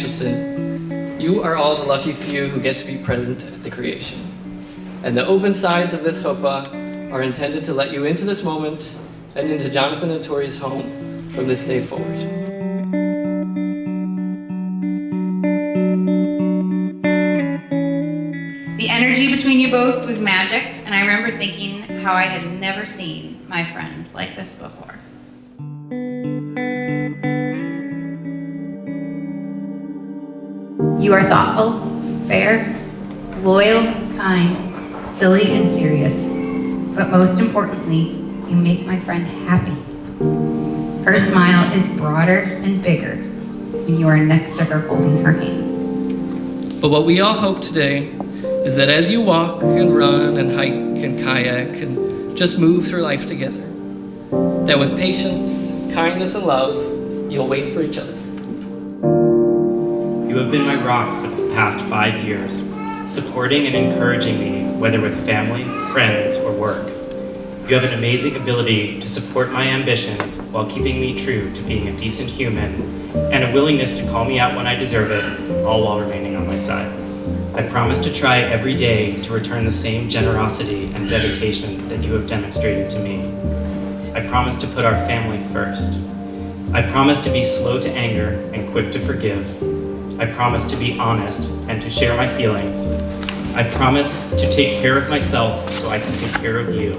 Atchison, you are all the lucky few who get to be present at the creation. And the open sides of this chuppah are intended to let you into this moment and into Jonathan and Tory's home from this day forward. The energy between you both was magic, and I remember thinking how I had never seen my friend like this before. You are thoughtful, fair, loyal, kind, silly, and serious. But most importantly, you make my friend happy. Her smile is broader and bigger when you are next to her holding her hand. But what we all hope today is that as you walk and run and hike and kayak and just move through life together, that with patience, kindness, and love, you'll wait for each other. You have been my rock for the past 5 years, supporting and encouraging me, whether with family, friends, or work. You have an amazing ability to support my ambitions while keeping me true to being a decent human, and a willingness to call me out when I deserve it, all while remaining on my side. I promise to try every day to return the same generosity and dedication that you have demonstrated to me. I promise to put our family first. I promise to be slow to anger and quick to forgive. I promise to be honest and to share my feelings. I promise to take care of myself so I can take care of you.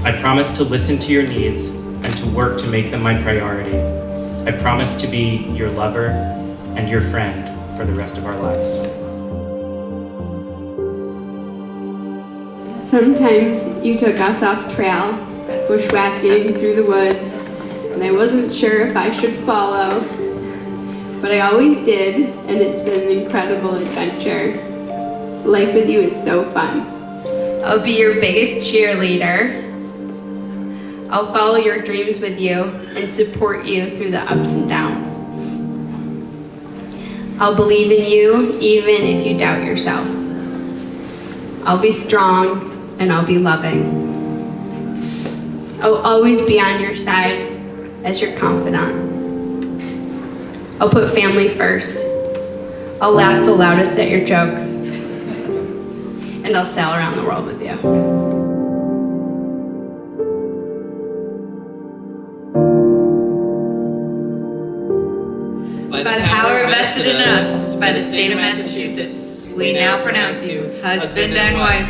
I promise to listen to your needs and to work to make them my priority. I promise to be your lover and your friend for the rest of our lives. Sometimes you took us off trail, bushwhacking through the woods, and I wasn't sure if I should follow. But I always did, and it's been an incredible adventure. Life with you is so fun. I'll be your biggest cheerleader. I'll follow your dreams with you and support you through the ups and downs. I'll believe in you even if you doubt yourself. I'll be strong and I'll be loving. I'll always be on your side as your confidant. I'll put family first. I'll laugh the loudest at your jokes. And I'll sail around the world with you. By the power vested in us by the state of Massachusetts, we now pronounce you husband and wife.